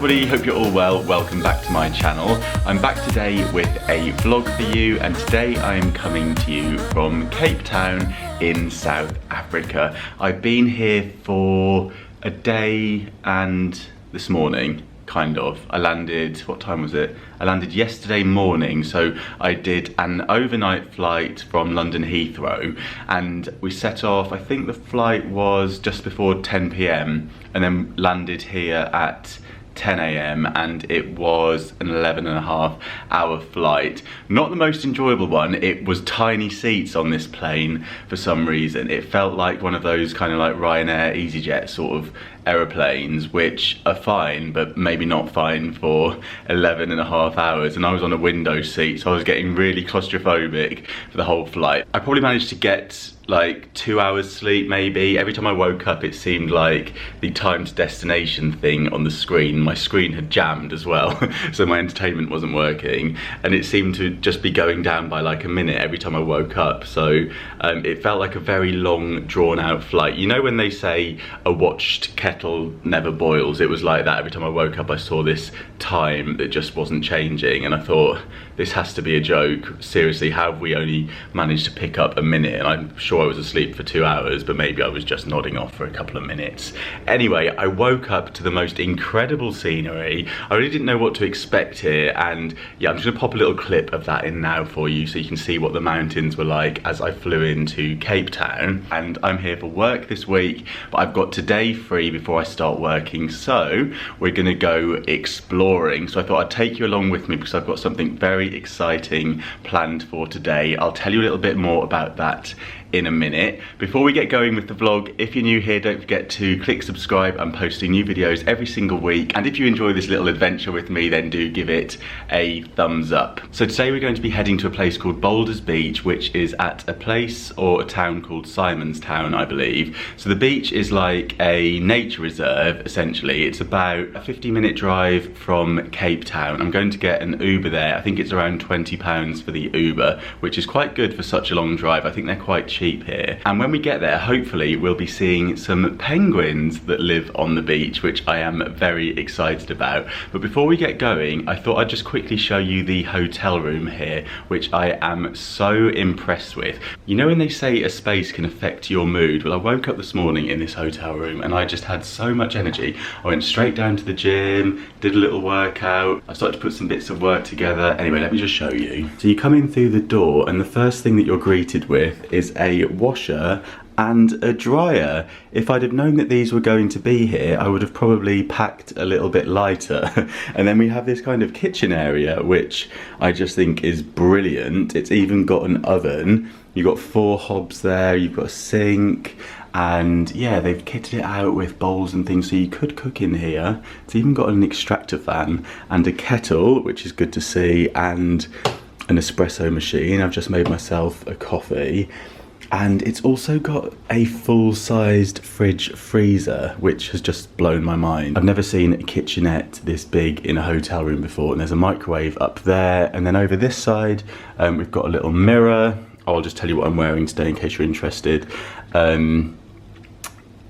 everybody, hope you're all well. Welcome back to my channel. I'm back today with a vlog for you, and today I am coming to you from Cape Town in South Africa. I've been here for a day and this morning, kind of. I landed, what time was it? I landed yesterday morning, so I did an overnight flight from London Heathrow, and we set off, I think the flight was just before 10 p.m, and then landed here at 10 a.m, and it was an 11.5-hour flight. Not the most enjoyable one. It was tiny seats on this plane for some reason. It felt like one of those kind of like Ryanair, EasyJet sort of aeroplanes, which are fine, but maybe not fine for 11.5 hours. And I was on a window seat, so I was getting really claustrophobic for the whole flight. I probably managed to get like 2 hours sleep maybe. Every time I woke up it seemed like the time to destination thing on the screen, my screen had jammed as well, so my entertainment wasn't working, and it seemed to just be going down by like a minute every time I woke up. So it felt like a very long drawn out flight. You know when they say a watched kettle never boils? It was like that. Every time I woke up I saw this time that just wasn't changing, and I thought, this has to be a joke. Seriously, how have we only managed to pick up a minute? And I'm sure I was asleep for 2 hours, but maybe I was just nodding off for a couple of minutes. Anyway, I woke up to the most incredible scenery. I really didn't know what to expect here, and yeah, I'm just gonna pop a little clip of that in now for you so you can see what the mountains were like as I flew into Cape Town. And I'm here for work this week, but I've got today free before I start working, so we're gonna go exploring. So I thought I'd take you along with me because I've got something very exciting planned for today. I'll tell you a little bit more about that in a minute. Before we get going with the vlog, if you're new here, don't forget to click subscribe. I'm posting new videos every single week, and if you enjoy this little adventure with me, then do give it a thumbs up. So today we're going to be heading to a place called Boulders Beach, which is at a place or a town called Simon's Town, I believe. So the beach is like a nature reserve, essentially. It's about a 50-minute drive from Cape Town. I'm going to get an Uber there. I think it's around £20 for the Uber, which is quite good for such a long drive. I think they're quite cheap here. And when we get there, hopefully we'll be seeing some penguins that live on the beach, which I am very excited about. But before we get going, I thought I'd just quickly show you the hotel room here, which I am so impressed with. You know when they say a space can affect your mood? Well, I woke up this morning in this hotel room and I just had so much energy. I went straight down to the gym, did a little workout. I started to put some bits of work together. Anyway, let me just show you. So you come in through the door, and the first thing that you're greeted with is a washer and a dryer. If I'd have known that these were going to be here, I would have probably packed a little bit lighter. And then we have this kind of kitchen area, which I just think is brilliant. It's even got an oven. You've got 4 hobs there, you've got a sink, and yeah, they've kitted it out with bowls and things, so you could cook in here. It's even got an extractor fan and a kettle, which is good to see, and an espresso machine. I've just made myself a coffee. And it's also got a full-sized fridge freezer, which has just blown my mind. I've never seen a kitchenette this big in a hotel room before. And there's a microwave up there, and then over this side we've got a little mirror. I'll just tell you what I'm wearing today in case you're interested.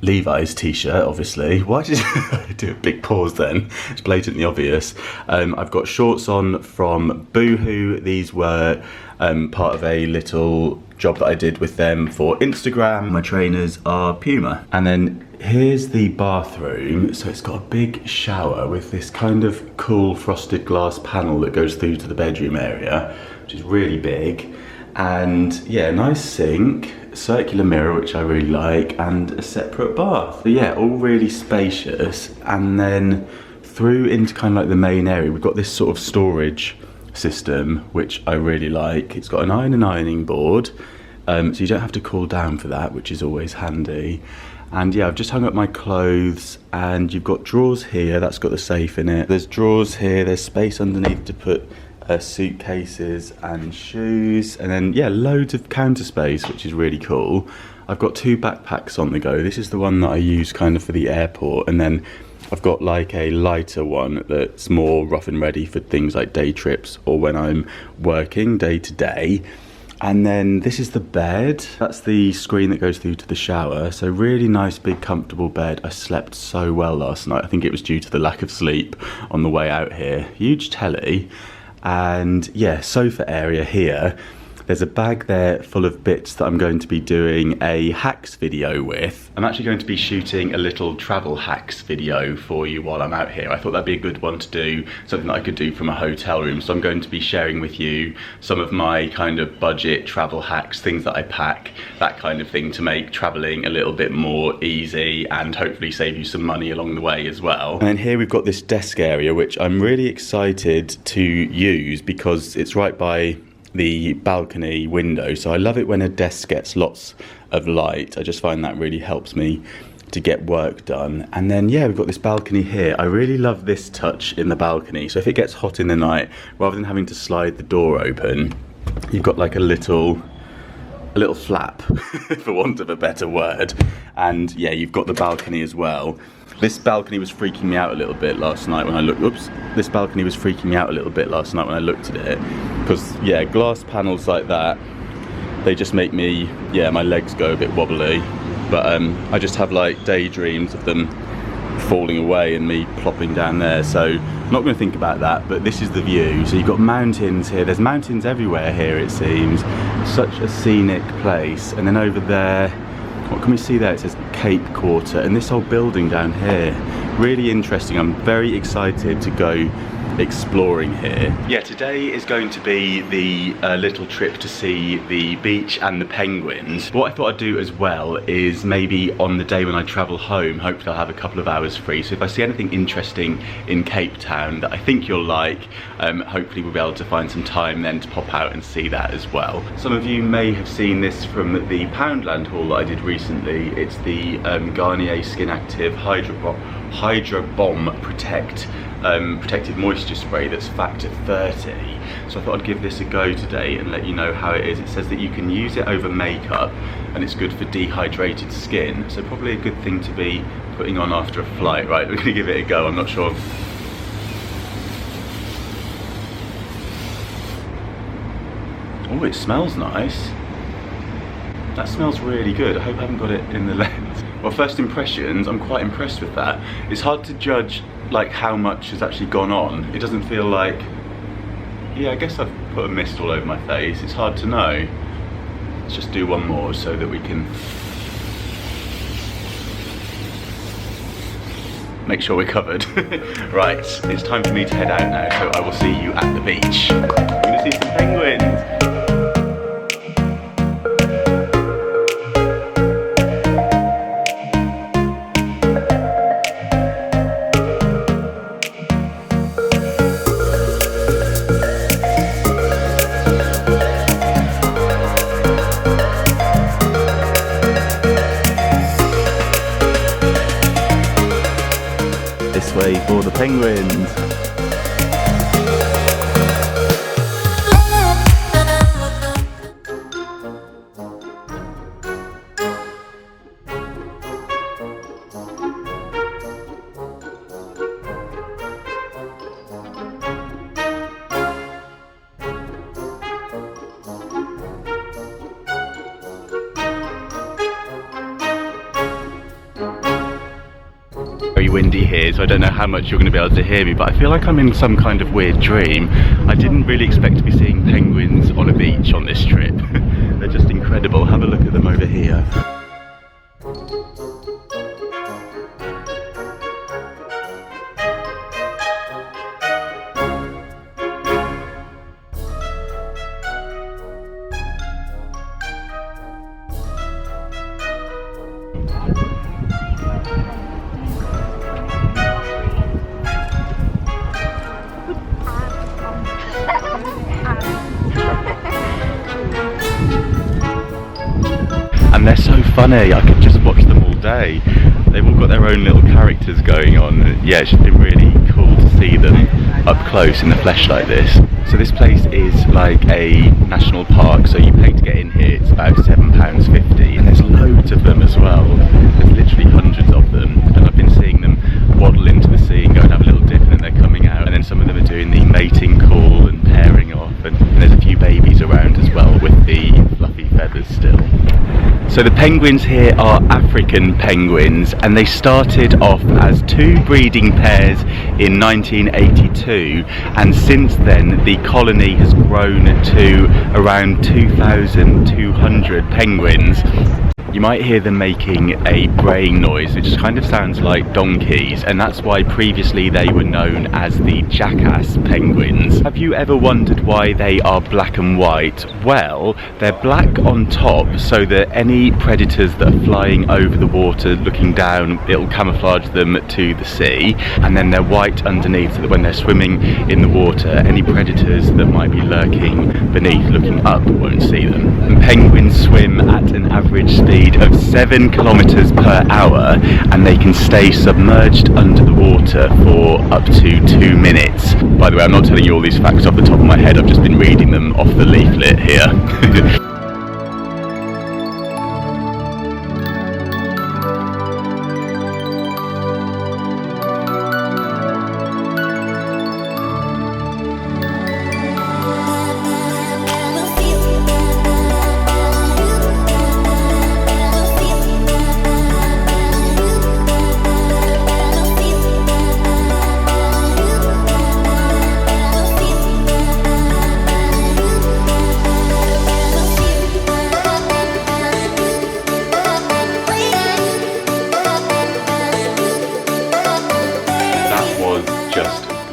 Levi's t-shirt, obviously. Why did I do a big pause then? It's blatantly obvious. I've got shorts on from Boohoo. These were part of a little job that I did with them for Instagram. My trainers are Puma. And then here's the bathroom. So it's got a big shower with this kind of cool frosted glass panel that goes through to the bedroom area, which is really big. And yeah, nice sink, circular mirror, which I really like, and a separate bath. So yeah, all really spacious. And then through into kind of like the main area, we've got this sort of storage system, which I really like. It's got an iron and ironing board, so you don't have to cool down for that, which is always handy. And yeah, I've just hung up my clothes, and you've got drawers here. That's got the safe in it. There's drawers here. There's space underneath to put suitcases and shoes, and then yeah, loads of counter space, which is really cool. I've got 2 backpacks on the go. This is the one that I use kind of for the airport, and then I've got like a lighter one that's more rough and ready for things like day trips or when I'm working day to day. And then this is the bed. That's the screen that goes through to the shower. So really nice, big, comfortable bed. I slept so well last night. I think it was due to the lack of sleep on the way out here. Huge telly. And yeah, sofa area here. There's a bag there full of bits that I'm going to be doing a hacks video with. I'm actually going to be shooting a little travel hacks video for you while I'm out here. I thought that'd be a good one to do, something that I could do from a hotel room. So I'm going to be sharing with you some of my kind of budget travel hacks, things that I pack, that kind of thing, to make traveling a little bit more easy and hopefully save you some money along the way as well. And then here we've got this desk area, which I'm really excited to use because it's right by the balcony window. So I love it when a desk gets lots of light. I just find that really helps me to get work done. And then yeah, we've got this balcony here. I really love this touch in the balcony. So if it gets hot in the night, rather than having to slide the door open, you've got like a little flap for want of a better word. And yeah, you've got the balcony as well. This balcony was freaking me out a little bit last night when I looked. This balcony was freaking me out a little bit last night when I looked at it, because yeah, glass panels like that, they just make me, yeah, my legs go a bit wobbly. But I just have like daydreams of them falling away and me plopping down there. So I'm not going to think about that. But this is the view. So you've got mountains here. There's mountains everywhere here, it seems. Such a scenic place. And then over there, what can we see there? It says Cape Quarter, and this old building down here, really interesting. I'm very excited to go exploring here. Yeah, today is going to be the little trip to see the beach and the penguins. What I thought I'd do as well is maybe on the day when I travel home, hopefully I'll have a couple of hours free. So if I see anything interesting in Cape Town that I think you'll like, hopefully we'll be able to find some time then to pop out and see that as well. Some of you may have seen this from the Poundland haul that I did recently. It's the Garnier Skin Active Hydro Bomb protective moisture spray that's factor 30. So I thought I'd give this a go today and let you know how it is. It says that you can use it over makeup and it's good for dehydrated skin. So probably a good thing to be putting on after a flight. Right, we're gonna give it a go. I'm not sure. Oh, it smells nice. That smells really good. I hope I haven't got it in the lens. Well, first impressions, I'm quite impressed with that. It's hard to judge like how much has actually gone on. It doesn't feel like, yeah, I guess I've put a mist all over my face. It's hard to know. Let's just do one more so that we can make sure we're covered. Right, it's time for me to head out now, so I will see you at the beach. I'm gonna see some penguins. This way for the penguins. Very windy here, so I don't know how much you're going to be able to hear me, but I feel like I'm in some kind of weird dream. I didn't really expect to be seeing penguins on a beach on this trip. They're just incredible. Have a look at them over here. And they're so funny, I could just watch them all day. They've all got their own little characters going on. Yeah, it's just been really cool to see them up close in the flesh like this. So this place is like a national park, so you pay to get in here. It's about £7.50, and there's loads of them as well. There's literally hundreds of them, and I've been seeing them waddle into the sea and go and have a little dip, and then they're coming out, and then some of them are doing the mating call and pairing off, and there's a few babies around as well with the So the penguins here are African penguins, and they started off as 2 breeding pairs in 1982, and since then the colony has grown to around 2,200 penguins. You might hear them making a braying noise, which kind of sounds like donkeys, and that's why previously they were known as the jackass penguins. Have you ever wondered why they are black and white? Well, they're black on top so that any predators that are flying over the water looking down, it'll camouflage them to the sea, and then they're white underneath so that when they're swimming in the water, any predators that might be lurking beneath looking up won't see them. And penguins swim at an average speed of 7 kilometers per hour, and they can stay submerged under the water for up to 2 minutes. By the way, I'm not telling you all these facts off the top of my head, I've just been reading them off the leaflet here.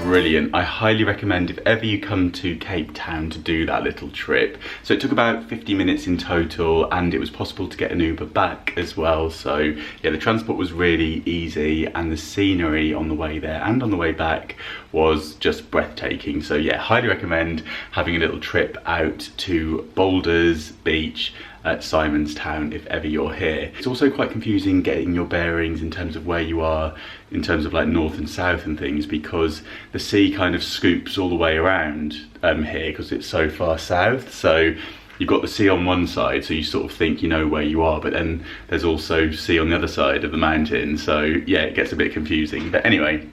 Brilliant. I highly recommend if ever you come to Cape Town to do that little trip. So it took about 50 minutes in total, and it was possible to get an Uber back as well. So yeah, the transport was really easy, and the scenery on the way there and on the way back was just breathtaking. So yeah, highly recommend having a little trip out to Boulders Beach at Simonstown if ever you're here. It's also quite confusing getting your bearings in terms of where you are in terms of like north and south and things, because the sea kind of scoops all the way around here because it's so far south. So you've got the sea on one side, so you sort of think you know where you are, but then there's also sea on the other side of the mountain. So yeah, it gets a bit confusing. But anyway,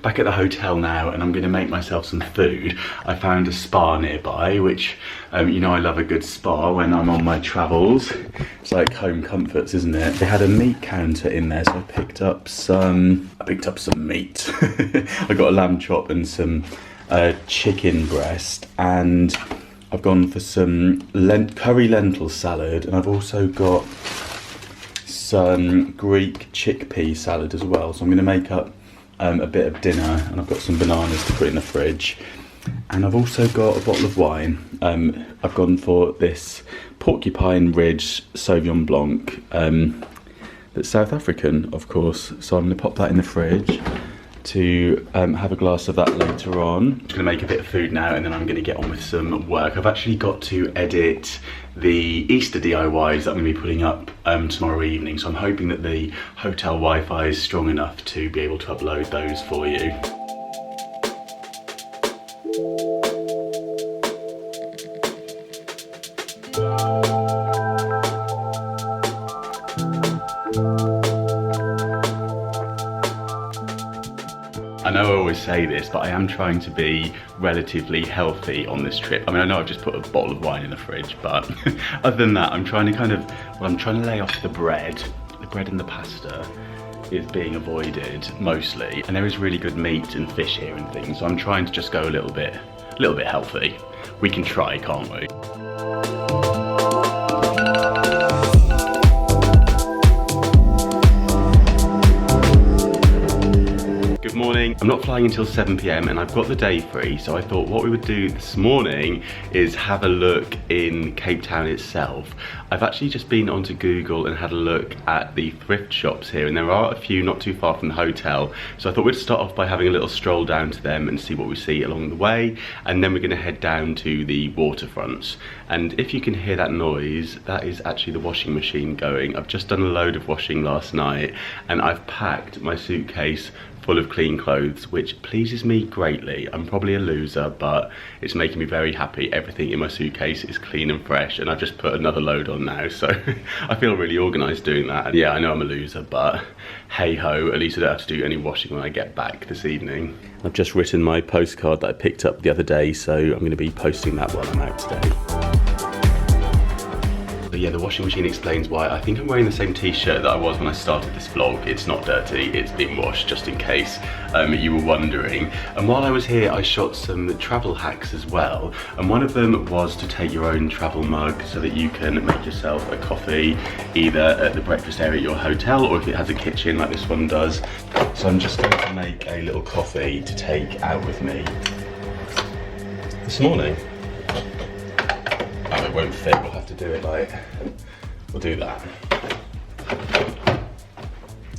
back at the hotel now, and I'm going to make myself some food. I found a spa nearby, which you know I love a good spa when I'm on my travels. It's like home comforts, isn't it? They had a meat counter in there, so I picked up some meat. I got a lamb chop and some chicken breast, and I've gone for some curry lentil salad, and I've also got some Greek chickpea salad as well. So I'm going to make up a bit of dinner, and I've got some bananas to put in the fridge, and I've also got a bottle of wine. I've gone for this Porcupine Ridge Sauvignon Blanc that's South African, of course, so I'm going to pop that in the fridge to have a glass of that later on. I'm just going to make a bit of food now, and then I'm going to get on with some work. I've actually got to edit the Easter DIYs that I'm going to be putting up tomorrow evening, so I'm hoping that the hotel Wi-Fi is strong enough to be able to upload those for you. I know I always say this, but I am trying to be relatively healthy on this trip. I mean, I know I've just put a bottle of wine in the fridge, but other than that, I'm trying to lay off the bread. The bread and the pasta is being avoided mostly, and there is really good meat and fish here and things, so I'm trying to just go a little bit healthy. We can try, can't we? Morning. I'm not flying until 7 PM and I've got the day free, so I thought what we would do this morning is have a look in Cape Town itself. I've actually just been onto Google and had a look at the thrift shops here, and there are a few not too far from the hotel, so I thought we'd start off by having a little stroll down to them and see what we see along the way, and then we're going to head down to the waterfronts. And if you can hear that noise, that is actually the washing machine going. I've just done a load of washing last night, and I've packed my suitcase full of clean clothes, which pleases me greatly. I'm probably a loser, but it's making me very happy. Everything in my suitcase is clean and fresh, and I've just put another load on now, so I feel really organised doing that. And yeah, I know I'm a loser, but hey ho, at least I don't have to do any washing when I get back this evening. I've just written my postcard that I picked up the other day, so I'm going to be posting that while I'm out today. But yeah, the washing machine explains why. I think I'm wearing the same t-shirt that I was when I started this vlog. It's not dirty, it's been washed, just in case you were wondering. And while I was here, I shot some travel hacks as well. And one of them was to take your own travel mug so that you can make yourself a coffee, either at the breakfast area at your hotel, or if it has a kitchen like this one does. So I'm just going to make a little coffee to take out with me this morning. Oh, it won't fit, we'll have to do it like, we'll do that.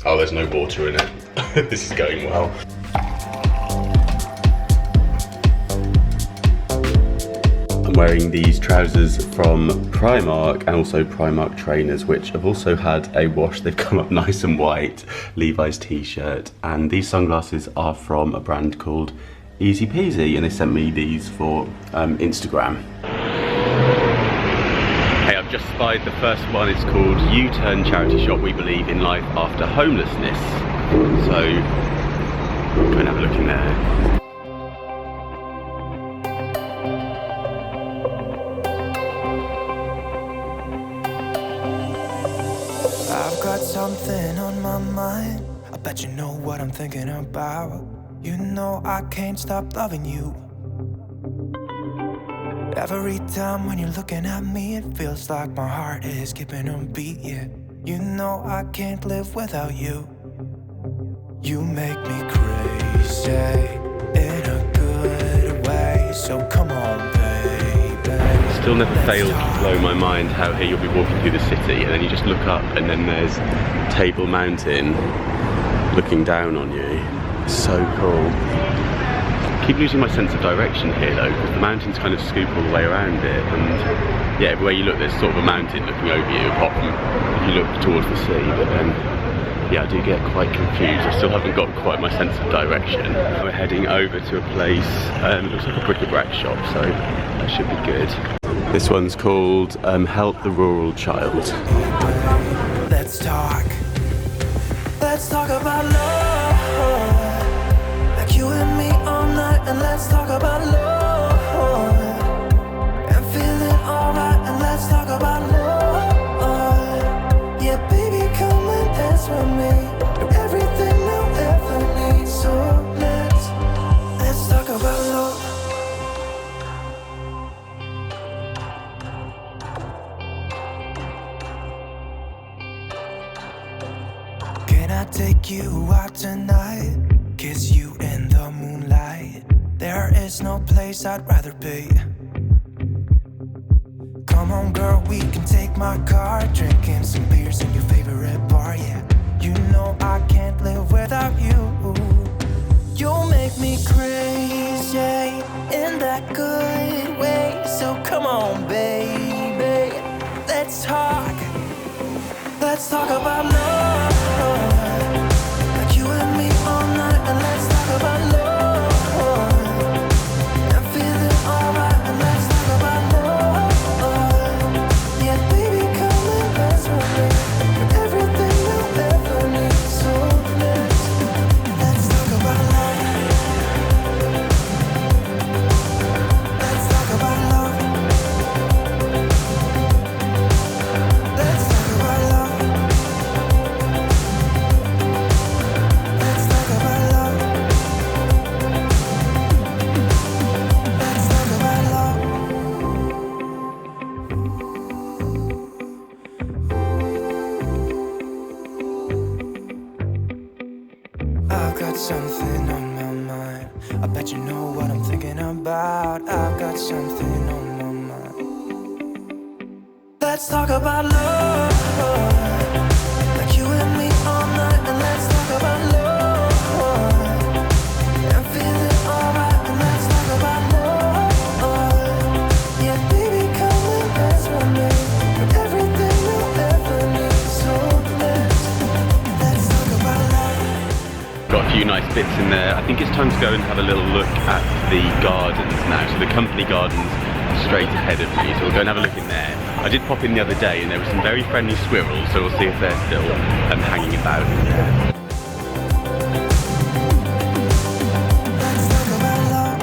Oh, there's no water in it. This is going well. I'm wearing these trousers from Primark and also Primark trainers, which have also had a wash. They've come up nice and white. Levi's t-shirt. And these sunglasses are from a brand called Easy Peasy, and they sent me these for Instagram. Hey, I've just spied the first one. It's called U-Turn Charity Shop. We believe in life after homelessness. So, go and have a look in there. I've got something on my mind. I bet you know what I'm thinking about. You know I can't stop loving you. Every time when you're looking at me, it feels like my heart is skipping a beat, yeah. You know I can't live without you. You make me crazy in a good way, so come on, baby. Still never fails to blow my mind how here you'll be walking through the city and then you just look up and then there's Table Mountain looking down on you. So cool. I keep losing my sense of direction here though, because the mountains kind of scoop all the way around it, and yeah, everywhere you look there's sort of a mountain looking over you, apart from if you look towards the sea. But then yeah, I do get quite confused. I still haven't got quite my sense of direction. We're heading over to a place, it looks like a bric-a-brac shop, so that should be good. This one's called Help the Rural Child. Let's talk about love. Like you and me all night, and let's talk about love. And feeling alright, and let's talk about love. Yeah, baby, come and dance with me. Do everything I'll ever need. So let's talk about love. Can I take you out tonight? Kiss you in the moonlight. There is no place I'd rather be. Come on, girl, we can take my car, drinking some beers in your favorite bar, yeah. You know I can't live without you. You make me crazy in that good way. So come on, baby, let's talk about love. Like you and me all night, and let's talk about love. I'm feeling alright, and let's talk about love. Yeah, baby, come and dance with me. With everything you'll ever need. So let's talk about love. Let's talk about love. Let's talk about love. Let's talk about love. Let's talk about love. I've got something on my mind. I bet you know what I'm thinking about. I've got something on my mind. Let's talk about love. Like you and me all night, and let's talk about love. I'm feeling alright, and let's talk about love. Yeah, baby, come and dance with me. With everything you'll ever need. So let's talk about love. Got a few nice bits in there. I think it's time to go and have a little look at the gardens now. So the company gardens straight ahead of me, so we'll go and have a look in there. I did pop in the other day and there were some very friendly squirrels, so we'll see if they're still hanging about in there. Let's talk about love.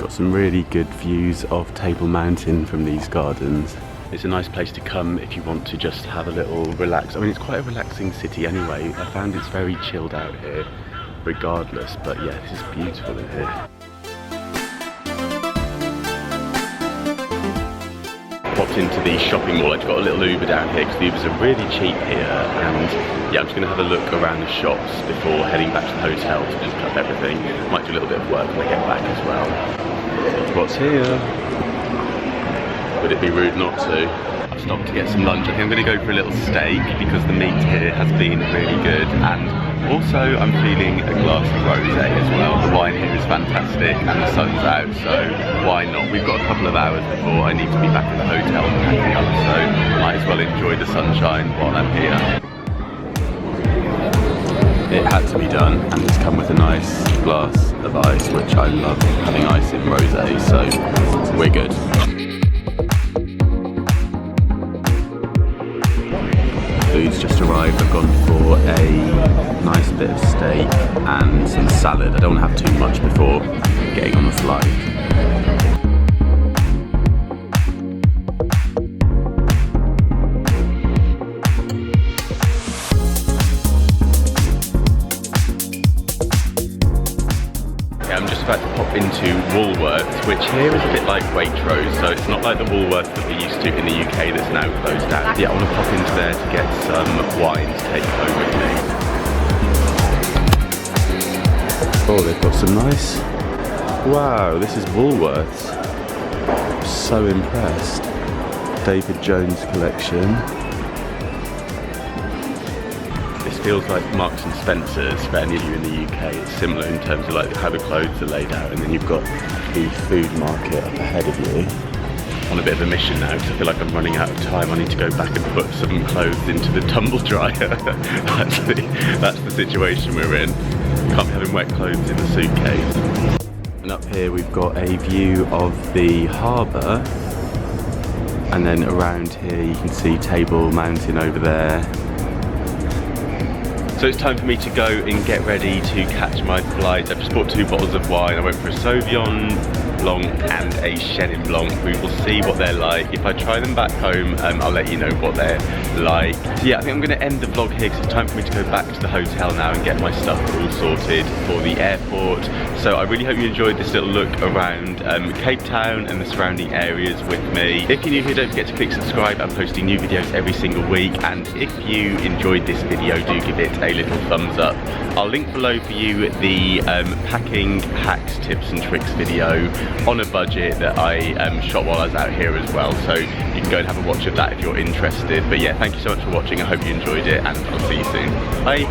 Got some really good views of Table Mountain from these gardens. It's a nice place to come if you want to just have a little relax. I mean, it's quite a relaxing city anyway. I found it's very chilled out here regardless, but yeah, this is beautiful in here. Popped into the shopping mall. I've got a little Uber down here because the Ubers are really cheap here, and yeah, I'm just going to have a look around the shops before heading back to the hotel to pick up everything. Might do a little bit of work when I get back as well. What's here? Would it be rude not to? I've stopped to get some lunch. I think I'm going to go for a little steak because the meat here has been really good, and also I'm feeling a glass of rosé as well. The wine here is fantastic and the sun's out, so why not? We've got a couple of hours before I need to be back at the hotel and packing up, so might as well enjoy the sunshine while I'm here. It had to be done, and it's come with a nice glass of ice, which I love having ice in rosé, so we're good. Food's just arrived. I've gone for a nice bit of steak and some salad. I don't want to have too much before getting on the flight. I'm just about to pop into Woolworths, which here is a bit like Waitrose, so it's not like the Woolworths that we're used to in the UK that's now closed down. Yeah, I want to pop into there to get some wine to take home with me. Oh, they've got some nice... Wow, this is Woolworths. I'm so impressed. David Jones collection. Feels like Marks and Spencer's fair near you in the UK. It's similar in terms of like how the clothes are laid out, and then you've got the food market up ahead of you. On a bit of a mission now because I feel like I'm running out of time. I need to go back and put some clothes into the tumble dryer. that's the situation we're in. Can't be having wet clothes in the suitcase. And up here we've got a view of the harbour, and then around here you can see Table Mountain over there. So it's time for me to go and get ready to catch my flight. I've just bought 2 bottles of wine. I went for a Sauvignon Blanc and a Chenin Blanc. We will see what they're like. If I try them back home, I'll let you know what they're like. So yeah, I think I'm going to end the vlog here because it's time for me to go back to the hotel now and get my stuff all sorted for the airport. So I really hope you enjoyed this little look around Cape Town and the surrounding areas with me. If you're new here, don't forget to click subscribe. I'm posting new videos every single week, and if you enjoyed this video, do give it a little thumbs up. I'll link below for you the packing hacks, tips and tricks video on a budget that I shot while I was out here as well, so you can go and have a watch of that if you're interested. But yeah, thank you so much for watching. I hope you enjoyed it, and I'll see you soon. Bye.